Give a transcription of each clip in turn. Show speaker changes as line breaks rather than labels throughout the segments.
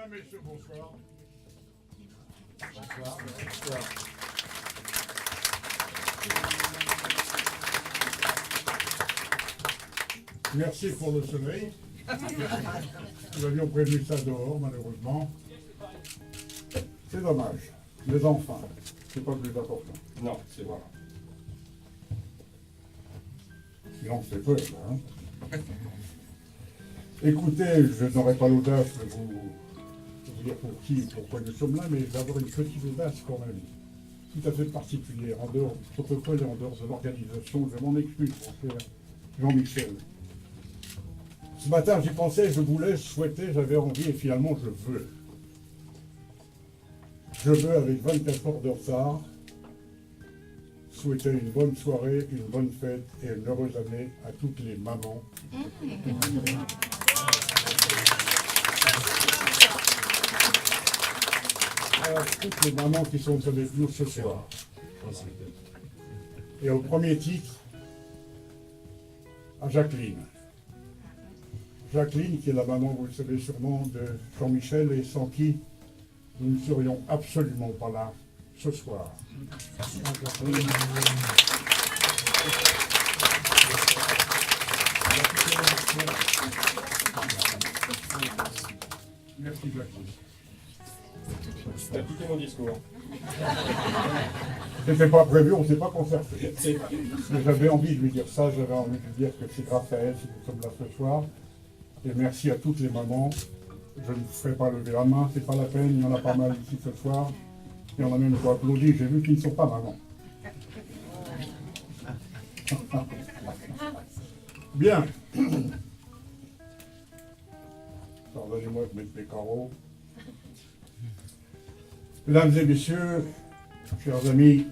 Mesdames, Messieurs, bonsoir. Bonsoir. Bonsoir. Merci pour le soleil. Nous avions prévu ça dehors, malheureusement. C'est dommage. Les enfants, c'est pas le plus important.
Non, c'est vrai.
Sinon, c'est peu, là. Hein. Écoutez, je n'aurai pas l'audace de vous dire pour qui ou pourquoi nous sommes là, mais d'avoir une petite audace quand même, tout à fait particulière, en dehors du protocole et en dehors de l'organisation. Je m'en excuse, mon cher Jean-Michel. Ce matin, j'y pensais, je voulais, je souhaitais, j'avais envie et finalement je veux. Je veux, avec 24 heures de retard, souhaiter une bonne soirée, une bonne fête et une heureuse année à toutes les mamans. À toutes les mamans qui sont avec nous ce soir. Et au premier titre, à Jacqueline. Jacqueline, qui est la maman, vous le savez sûrement, de Jean-Michel, et sans qui nous ne serions absolument pas là ce soir. Merci Jacqueline.
T'as piqué mon discours.
C'était pas prévu, on ne s'est pas concerté. Mais j'avais envie de lui dire ça, j'avais envie de lui dire que c'est grâce à elle si nous sommes là ce soir. Et merci à toutes les mamans. Je ne vous ferai pas lever la main, c'est pas la peine, il y en a pas mal ici ce soir. Il y en a même qui ont applaudi, j'ai vu qu'ils ne sont pas mamans. Bien. Pardonnez-moi de mettre mes carreaux. Mesdames et messieurs, chers amis,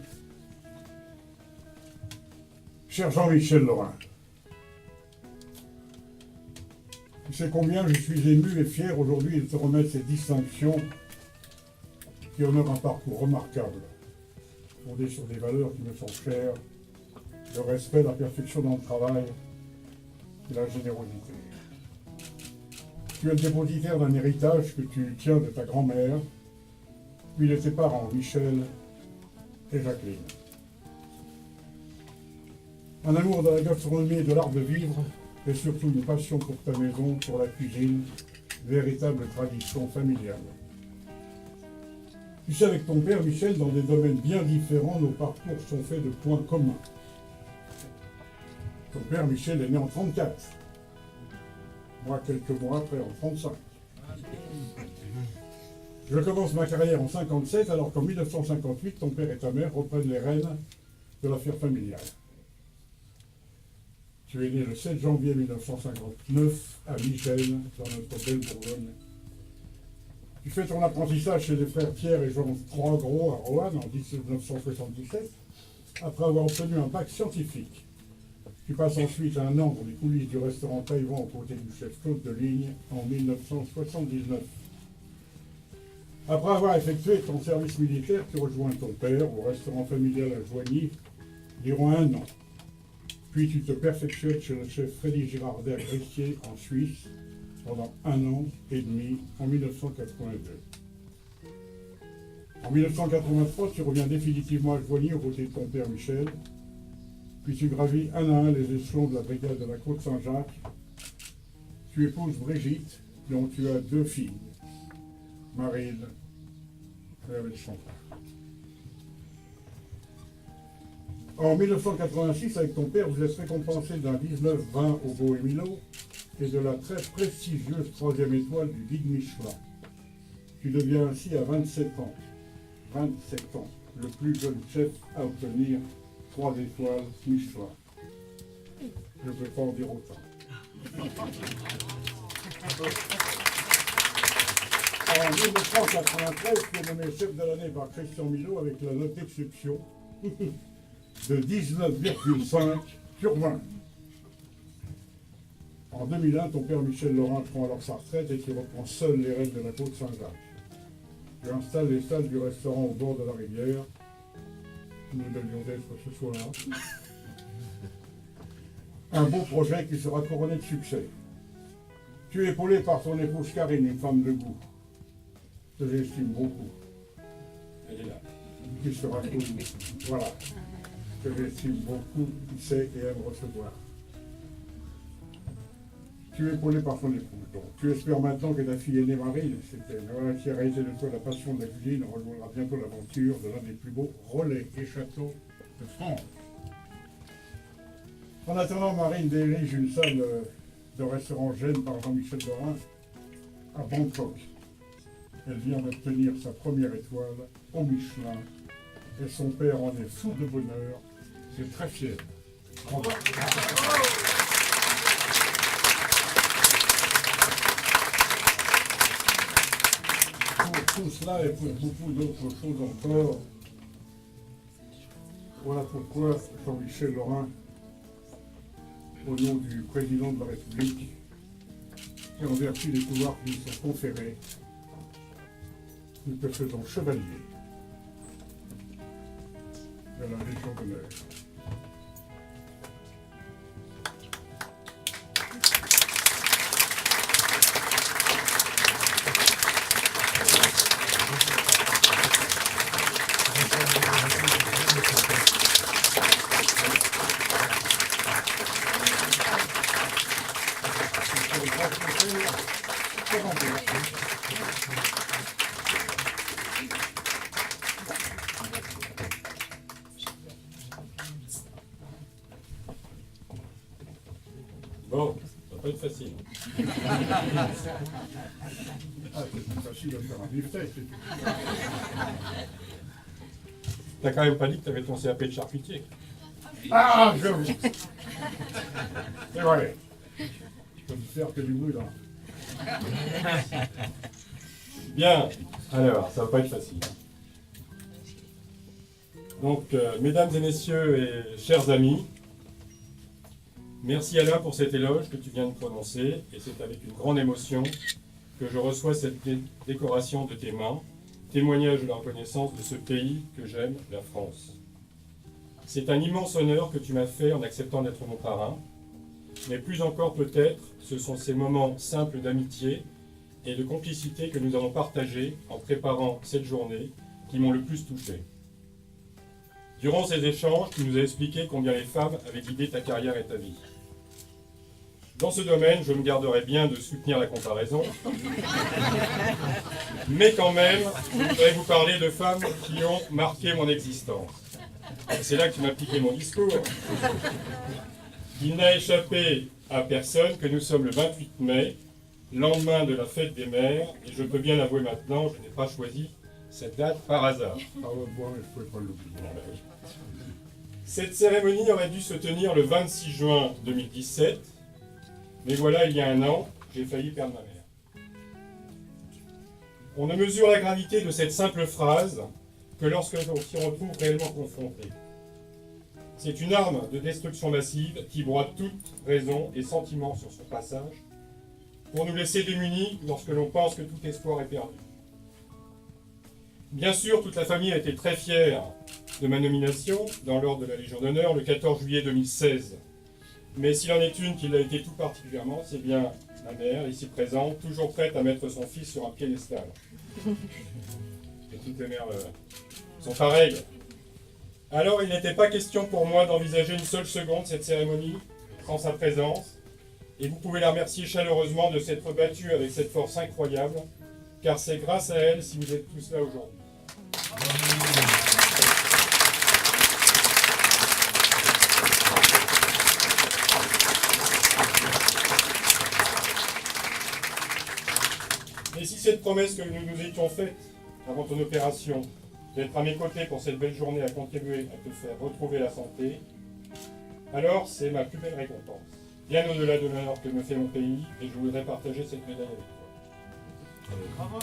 cher Jean-Michel Lorrain, tu sais combien je suis ému et fier aujourd'hui de te remettre ces distinctions qui honorent un parcours remarquable, fondé sur des valeurs qui me sont chères, le respect, la perfection dans le travail et la générosité. Tu es le dépositaire d'un héritage que tu tiens de ta grand-mère, puis de tes parents, Michel et Jacqueline. Un amour de la gastronomie et de l'art de vivre, et surtout une passion pour ta maison, pour la cuisine, véritable tradition familiale. Tu sais, avec ton père Michel, dans des domaines bien différents, nos parcours sont faits de points communs. Ton père Michel est né en 1934. Moi, quelques mois après, en 1935. Je commence ma carrière en 1957, alors qu'en 1958, ton père et ta mère reprennent les rênes de l'affaire familiale. Tu es né le 7 janvier 1959 à Michel, dans notre belle Bourgogne. Tu fais ton apprentissage chez les frères Pierre et Jean Trois-Gros à Roanne en 1977, après avoir obtenu un bac scientifique. Tu passes ensuite un an dans les coulisses du restaurant Taïwan aux côtés du chef Claude Deligne en 1979. Après avoir effectué ton service militaire, tu rejoins ton père au restaurant familial à Joigny durant un an. Puis tu te perfectionnes chez le chef Frédéric Girardet-Gressier en Suisse pendant un an et demi en 1982. En 1983, tu reviens définitivement à Joigny aux côtés de ton père Michel. Puis tu gravis un à un les échelons de la brigade de la Côte-Saint-Jacques. Tu épouses Brigitte, dont tu as deux filles, Marine et Chantal. En 1986, avec ton père, vous êtes récompensé d'un 19-20 au Bohémino et de la très prestigieuse 3e étoile du guide Michelin. Tu deviens ainsi à 27 ans, le plus jeune chef à obtenir 3 étoiles Michelin. Je ne peux pas en dire autant. En 1993, tu es nommé chef de l'année par Christian Milot avec la note d'exception de 19,5 sur 20. En 2001, ton père Michel Lorrain prend alors sa retraite et tu reprends seul les rênes de la côte Saint-Jacques. Tu installes les salles du restaurant au bord de la rivière. Nous devions être ce soir-là. Un beau projet qui sera couronné de succès. Tu es épaulé par ton épouse Karine, une femme de goût. que j'estime beaucoup,
Elle est là.
qui sera connu, voilà, que j'estime beaucoup, qui sait et aime recevoir. Tu es épaulé par son épouse, donc. Tu espères maintenant que ta fille aînée Marine, c'était voilà, qui a réalisé de toi la passion de la cuisine, rejoindra bientôt l'aventure de l'un des plus beaux relais et châteaux de France. En attendant, Marine dirige une salle de restaurant gêne par Jean-Michel Dorin à Bangkok. Elle vient d'obtenir sa première étoile au Michelin et son père en est fou de bonheur. C'est très fier. Bravo. Pour tout cela et pour beaucoup d'autres choses encore, voilà pourquoi Jean-Michel Dorin, au nom du président de la République, et en vertu des pouvoirs qui nous sont conférés, nous te faisons chevalier de la Légion d'honneur.
Bon, ça va pas être facile.
Ah, c'est plus facile de faire un beefsteak, c'est tout.
T'as quand même pas dit que t'avais ton CAP de charcutier.
Ah, je vous. C'est vrai. Je peux me faire que du bruit là.
Bien, alors, ça va pas être facile. Donc, mesdames et messieurs et chers amis, merci Alain pour cet éloge que tu viens de prononcer, et c'est avec une grande émotion que je reçois cette décoration de tes mains, témoignage de la reconnaissance de ce pays que j'aime, la France. C'est un immense honneur que tu m'as fait en acceptant d'être mon parrain, mais plus encore peut-être, ce sont ces moments simples d'amitié et de complicité que nous avons partagés en préparant cette journée qui m'ont le plus touché. Durant ces échanges, tu nous as expliqué combien les femmes avaient guidé ta carrière et ta vie. Dans ce domaine, je me garderai bien de soutenir la comparaison, mais quand même, je voudrais vous parler de femmes qui ont marqué mon existence. C'est là que tu m'as piqué mon discours. Il n'a échappé à personne que nous sommes le 28 mai, lendemain de la fête des mères, et je peux bien l'avouer maintenant, je n'ai pas choisi cette date par hasard.
Pardonne-moi, mais je ne pouvais pas l'oublier.
Cette cérémonie aurait dû se tenir le 26 juin 2017, mais voilà, il y a un an, j'ai failli perdre ma mère. On ne mesure la gravité de cette simple phrase que lorsque l'on s'y retrouve réellement confronté. C'est une arme de destruction massive qui broie toute raison et sentiment sur son passage, pour nous laisser démunis lorsque l'on pense que tout espoir est perdu. Bien sûr, toute la famille a été très fière de ma nomination dans l'ordre de la Légion d'honneur le 14 juillet 2016. Mais s'il en est une qui l'a été tout particulièrement, c'est bien ma mère, ici présente, toujours prête à mettre son fils sur un piédestal. Et toutes les mères sont pareilles. Alors, il n'était pas question pour moi d'envisager une seule seconde cette cérémonie sans sa présence, et vous pouvez la remercier chaleureusement de s'être battue avec cette force incroyable, car c'est grâce à elle si vous êtes tous là aujourd'hui. Et si cette promesse que nous nous étions faite avant ton opération, d'être à mes côtés pour cette belle journée a contribué à te faire retrouver la santé, alors c'est ma plus belle récompense. Bien au-delà de l'honneur que me fait mon pays, et je voudrais partager cette médaille avec toi. Bravo.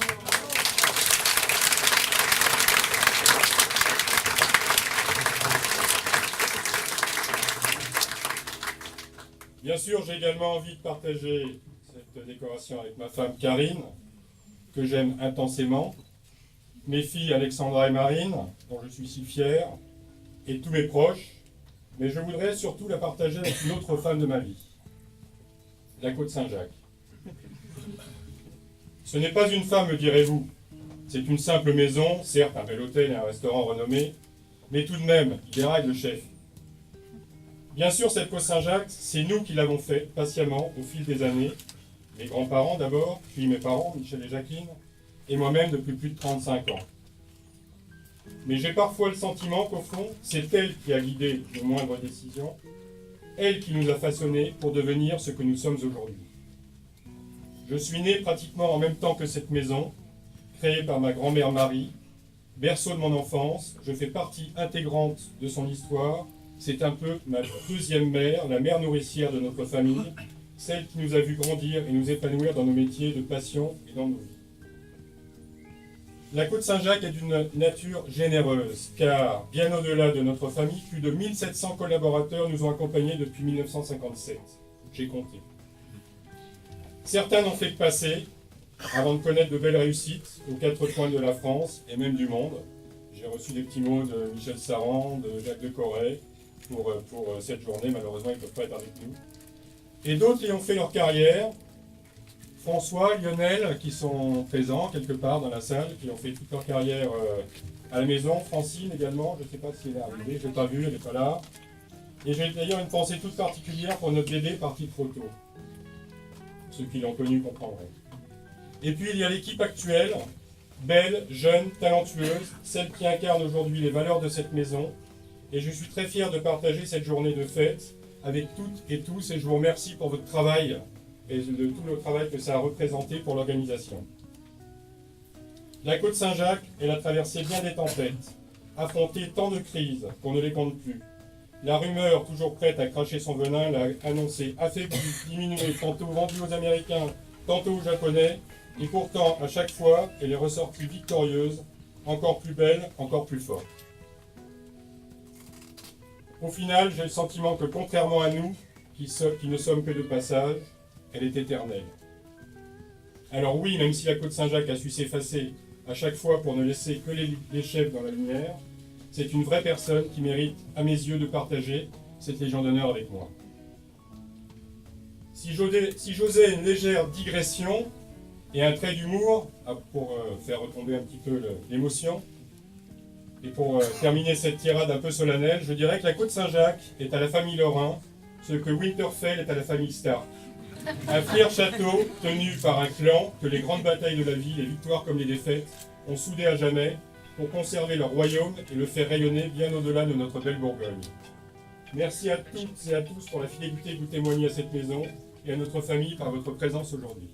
Bien sûr, j'ai également envie de partager cette décoration avec ma femme Karine, que j'aime intensément, mes filles Alexandra et Marine, dont je suis si fier, et tous mes proches, mais je voudrais surtout la partager avec une autre femme de ma vie, la Côte Saint-Jacques. Ce n'est pas une femme, me direz-vous, C'est une simple maison, certes un bel hôtel et un restaurant renommé, mais tout de même, il déraille le chef. Bien sûr, cette côte Saint-Jacques, c'est nous qui l'avons fait patiemment au fil des années. Mes grands-parents d'abord, puis mes parents, Michel et Jacqueline, et moi-même depuis plus de 35 ans. Mais j'ai parfois le sentiment qu'au fond, c'est elle qui a guidé nos moindres décisions, elle qui nous a façonnés pour devenir ce que nous sommes aujourd'hui. Je suis né pratiquement en même temps que cette maison, créée par ma grand-mère Marie, berceau de mon enfance, je fais partie intégrante de son histoire, c'est un peu ma deuxième mère, la mère nourricière de notre famille, celle qui nous a vu grandir et nous épanouir dans nos métiers de passion et dans nos vies. La côte Saint-Jacques est d'une nature généreuse, car bien au-delà de notre famille, plus de 1700 collaborateurs nous ont accompagnés depuis 1957. J'ai compté. Certains n'ont fait que passer, avant de connaître de belles réussites aux quatre coins de la France et même du monde. J'ai reçu des petits mots de Michel Saran, de Jacques de Corray pour cette journée. Malheureusement, ils ne peuvent pas être avec nous. Et d'autres y ont fait leur carrière. François, Lionel, qui sont présents quelque part dans la salle, qui ont fait toute leur carrière à la maison. Francine également, je ne sais pas si elle est arrivée, je ne l'ai pas vue, elle n'est pas là. Et j'ai d'ailleurs une pensée toute particulière pour notre bébé parti trop tôt. Ceux qui l'ont connu comprendront. Et puis il y a l'équipe actuelle, belle, jeune, talentueuse, celle qui incarne aujourd'hui les valeurs de cette maison. Et je suis très fier de partager cette journée de fête avec toutes et tous, et je vous remercie pour votre travail et de tout le travail que ça a représenté pour l'organisation. La côte Saint-Jacques, elle a traversé bien des tempêtes, affronté tant de crises qu'on ne les compte plus. La rumeur, toujours prête à cracher son venin, l'a annoncé affaibli, diminué, tantôt vendu aux Américains, tantôt aux Japonais, et pourtant, à chaque fois, elle est ressortie victorieuse, encore plus belle, encore plus forte. Au final, j'ai le sentiment que contrairement à nous, qui ne sommes que de passage, elle est éternelle. Alors oui, même si la côte Saint-Jacques a su s'effacer à chaque fois pour ne laisser que les chefs dans la lumière, c'est une vraie personne qui mérite, à mes yeux, de partager cette Légion d'honneur avec moi. Si j'osais une légère digression et un trait d'humour, pour faire retomber un petit peu l'émotion, et pour terminer cette tirade un peu solennelle, je dirais que la côte Saint-Jacques est à la famille Lorrain ce que Winterfell est à la famille Stark. Un fier château tenu par un clan que les grandes batailles de la vie, les victoires comme les défaites, ont soudé à jamais pour conserver leur royaume et le faire rayonner bien au-delà de notre belle Bourgogne. Merci à toutes et à tous pour la fidélité que vous témoignez à cette maison et à notre famille par votre présence aujourd'hui.